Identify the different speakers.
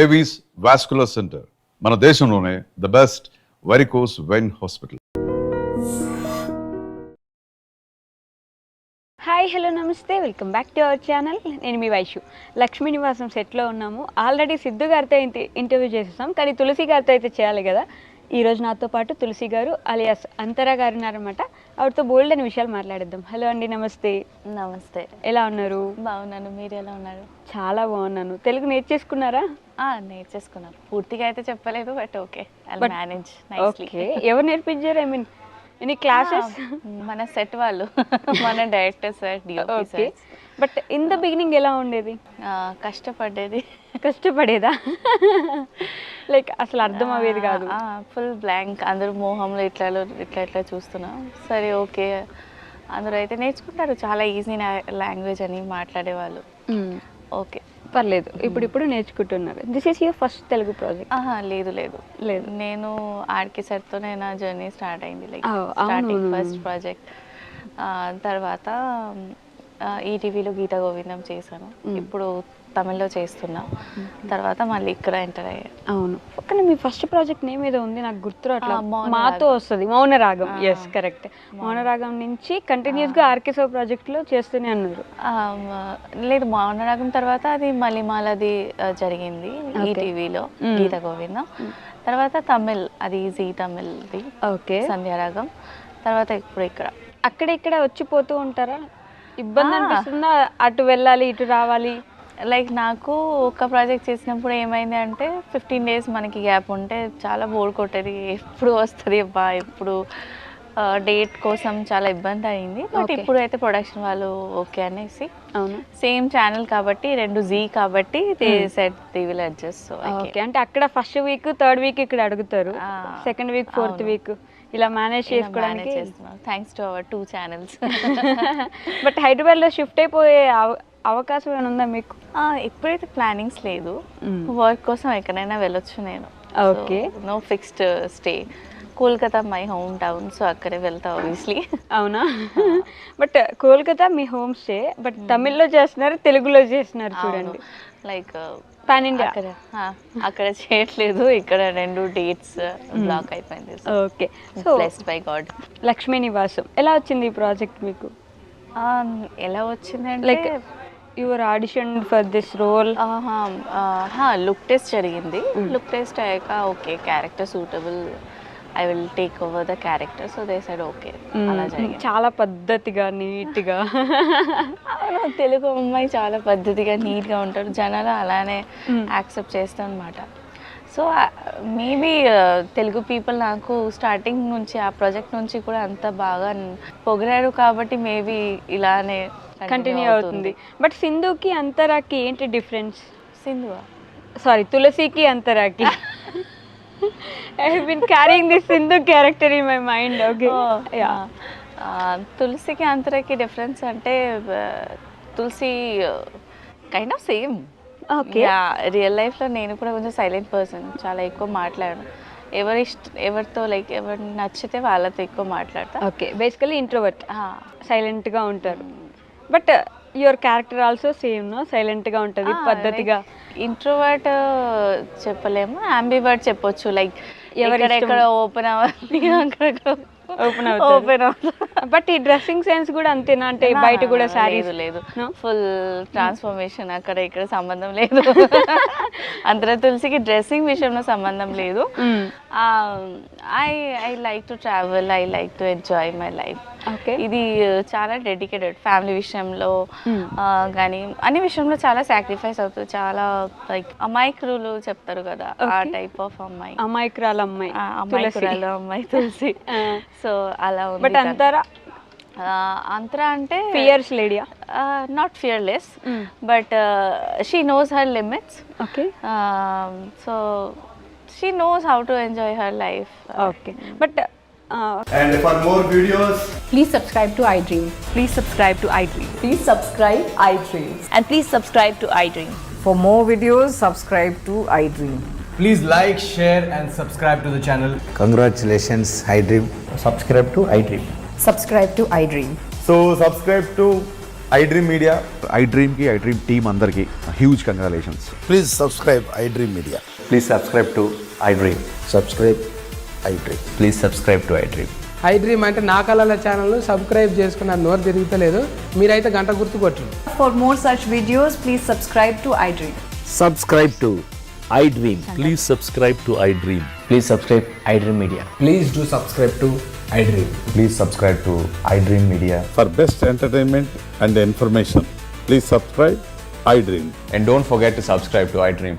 Speaker 1: Avis vascular centre మన దేశంలోనే the best varicose vein hospital.
Speaker 2: Hi hello నమస్తే, welcome back to our channel. నేను మీ వైషు. లక్ష్మీ నివాసం సెట్లో ఉన్నాము. ఆల్రెడీ సిద్ధు గారితో ఇంటర్వ్యూ చేసేసాం, కానీ తులసి గారితో అయితే చేయాలి కదా. ఈరోజు నాతో పాటు తులసి గారు అలియాస్ అంతరా గారు ఉన్నారనమాట. ఆవిడతో బోల్డ్ అని విషయాలు మాట్లాడిద్దాం. హలో అండి, నమస్తే.
Speaker 3: నమస్తే.
Speaker 2: ఎలా ఉన్నారు?
Speaker 3: బాగున్నాను, మీరు ఎలా ఉన్నారు?
Speaker 2: చాలా బాగున్నాను. తెలుగు నేర్చేసుకున్నారా?
Speaker 3: నేర్చేసుకున్నాను. పూర్తిగా అయితే చెప్పలేదు, బట్ ఓకే, మేనేజ్.
Speaker 2: ఓకే, ఎవరు నేర్పించారు? I mean any classes?
Speaker 3: మన సెట్ వాళ్ళు, మన director sir, DOP sir.
Speaker 2: But in the beginning ఎలా ఉండేది? కష్టపడేదా? లైక్ అసలు అర్థం అయ్యేది కాదు,
Speaker 3: ఫుల్ బ్లాంక్. అందరూ మోహంలో ఇట్లా చూస్తున్నా. సరే ఓకే, అందరూ అయితే నేర్చుకుంటారు, చాలా ఈజీ లాంగ్వేజ్ అని మాట్లాడేవాళ్ళు. ఓకే,
Speaker 2: పర్లేదు. ఇప్పుడు నేర్చుకుంటున్నారు. This is your first Telugu project?
Speaker 3: లేదు, నేను ఆర్కే సార్తోనే నా జర్నీ స్టార్ట్ అయింది. Like starting first project. తర్వాత ఈటీవీలో గీత గోవిందం చేశాను. ఇప్పుడు తమిళ్లో చేస్తున్నా. తర్వాత మళ్ళీ ఇక్కడ ఎంటర్ అయ్యా.
Speaker 2: అవును, కానీ మీ ఫస్ట్ ప్రాజెక్ట్ నేమ్ ఏదో ఉంది, నాకు గుర్తు రావట్లేదు. మాతో వస్తుంది మౌనరాగం. Yes, correct. మౌనరాగం నుంచి కంటిన్యూస్గా ఆర్కేసో ప్రాజెక్ట్లో చేస్తూనే అన్నారు.
Speaker 3: లేదు, మౌనరాగం తర్వాత అది మలిమాలది జరిగింది ఈటీవీలో, గీత గోవిందం. తర్వాత తమిళ్, అది జీ తమిళ్ది.
Speaker 2: ఓకే,
Speaker 3: సంధ్యారాగం. తర్వాత ఇప్పుడు
Speaker 2: ఇక్కడ వచ్చిపోతూ ఉంటారా? ఇబ్బంది అనిపిస్తుందా? అటు వెళ్ళాలి, ఇటు రావాలి?
Speaker 3: లైక్ నాకు ఒక ప్రాజెక్ట్ చేసినప్పుడు ఏమైంది అంటే 15 days మనకి గ్యాప్ ఉంటే చాలా బోర్ కొట్టేది. ఎప్పుడు వస్తుంది అబ్బా, ఎప్పుడు డేట్ కోసం చాలా ఇబ్బంది అయింది. బట్ ఇప్పుడు అయితే ప్రొడక్షన్ వాళ్ళు ఓకే అనేసి,
Speaker 2: అవును,
Speaker 3: సేమ్ ఛానల్ కాబట్టి, 2 జీ కాబట్టి they set they will adjust. So
Speaker 2: okay, అంటే అక్కడ ఫస్ట్ వీక్, థర్డ్ వీక్ ఇక్కడ అడుగుతారు, సెకండ్ వీక్, ఫోర్త్ వీక్ ఇలా మేనేజ్ చేసుకోవడానికి.
Speaker 3: Thanks to our 2 channels.
Speaker 2: But హైదరాబాద్లో షిఫ్ట్ అయిపోయే అవకాశం ఏమైనా ఉందా మీకు?
Speaker 3: ఇప్పుడైతే ప్లానింగ్స్ లేదు. వర్క్ కోసం ఎక్కడైనా వెళ్ళొచ్చు నేను.
Speaker 2: Okay,
Speaker 3: no fixed stay. Kolkata my home town, so అక్కడే వెళ్తా ఆబ్వియస్లీ.
Speaker 2: అవునా? బట్ కోల్కతా మీ హోమ్ స్టే, బట్ తమిళ్లో చేస్తున్నారు, తెలుగులో చేస్తున్నారు చూడండి.
Speaker 3: లైక్
Speaker 2: పాన్ ఇండియా
Speaker 3: అక్కడ చేయట్లేదు, ఇక్కడ 2 dates బ్లాక్ అయిపోయింది.
Speaker 2: Okay,
Speaker 3: so blessed by God.
Speaker 2: Lakshmi Nivasam ఎలా వచ్చింది ఈ ప్రాజెక్ట్ మీకు?
Speaker 3: ఎలా వచ్చిందంటే,
Speaker 2: like your audition for this role?
Speaker 3: Look test జరిగింది. లుక్ టెస్ట్ అయ్యాక okay, character suitable, I will take over the character. So they said okay. అలా జరిగింది.
Speaker 2: చాలా పద్ధతిగా, నీట్గా.
Speaker 3: తెలుగు అమ్మాయి చాలా పద్ధతిగా, నీట్గా ఉంటారు. జనాలు అలానే యాక్సెప్ట్ చేస్తాం అనమాట. సో మేబీ తెలుగు పీపుల్ నాకు స్టార్టింగ్ నుంచి, ఆ ప్రాజెక్ట్ నుంచి కూడా అంత బాగా పొగిడారు కాబట్టి మేబీ ఇలానే
Speaker 2: కంటిన్యూ అవుతుంది. బట్ సింధుకి అంతరాకి ఏంటి డిఫరెన్స్? తులసికి అంతరాకి I have been carrying this Sindhu character in my mind. Okay.
Speaker 3: తులసికి అంతరాకి డిఫరెన్స్ అంటే, Tulasi kind of same.
Speaker 2: Okay,
Speaker 3: real లైఫ్లో నేను కూడా కొంచెం సైలెంట్ పర్సన్, చాలా ఎక్కువ మాట్లాడను. ఎవరితో లైక్ ఎవరు నచ్చితే వాళ్ళతో ఎక్కువ మాట్లాడతా.
Speaker 2: ఓకే, బేసికలీ ఇంట్రోవర్ట్, సైలెంట్గా ఉంటారు. But your character also same, no? సైలెంట్గా ఉంటుంది, పద్ధతిగా.
Speaker 3: ఇంట్రోవర్ట్ చెప్పలేము, అంబివర్ట్ చెప్పొచ్చు. లైక్ ఎక్కడ ఓపెన్ అవ్వాలి, అక్కడెక్కడ
Speaker 2: ఓపెన్ అవుతుంది. బట్ ఈ డ్రెస్సింగ్ సెన్స్ కూడా అంతేనా? అంటే బయట కూడా సారీస్?
Speaker 3: లేదు, ఫుల్ ట్రాన్స్ఫర్మేషన్. అక్కడ ఇక్కడ సంబంధం లేదు. అందరూ తులసికి డ్రెస్సింగ్ విషయంలో సంబంధం లేదు. I like to travel, I like to enjoy my life. ఇది చాలా డెడికేటెడ్. ఫ్యామిలీ విషయంలో కానీ అన్ని విషయంలో చాలా సాక్రిఫైస్ అవుతుంది. చాలా లైక్ అమాయకులు చెప్తారు కదా, ఆ టైప్ ఆఫ్ అమ్మాయి.
Speaker 2: అమాయకురాలు
Speaker 3: అమ్మాయి తులసి. సో అలా ఉంది.
Speaker 2: బట్ అంతరా అంటే
Speaker 3: ఫియర్స్ లేడీయా? Not fearless, but she knows her limits.
Speaker 2: Okay,
Speaker 3: so she knows how to enjoy her life.
Speaker 2: Okay, but
Speaker 4: and for more videos,
Speaker 5: please subscribe to iDream.
Speaker 6: Please subscribe to iDream.
Speaker 5: Please subscribe iDream.
Speaker 6: And please subscribe to iDream.
Speaker 5: For more videos, subscribe to iDream.
Speaker 4: please like, share and subscribe to the channel.
Speaker 7: Congratulations, iDream.
Speaker 8: Subscribe to iDream.
Speaker 5: Subscribe to iDream.
Speaker 8: So subscribe to
Speaker 4: iDream Media.
Speaker 7: IDream team అందరికీ huge congratulations.
Speaker 8: Please subscribe iDream Media.
Speaker 9: Please subscribe to iDream.
Speaker 8: Subscribe iDream.
Speaker 9: Please subscribe to iDream.
Speaker 10: iDream అంటే నా కళల ఛానల్ను subscribe చేసుకున్న నోరు తిరుగుతలేదు, మీరైతే గంట గుర్తు కొట్టండి.
Speaker 5: For more such videos, please subscribe to iDream.
Speaker 9: Subscribe to iDream.
Speaker 11: Please subscribe to iDream.
Speaker 9: Please subscribe iDream Media.
Speaker 4: Please do subscribe to iDream.
Speaker 9: Please subscribe to iDream Media.
Speaker 11: For best entertainment and information, please subscribe iDream.
Speaker 9: And don't forget to subscribe to iDream.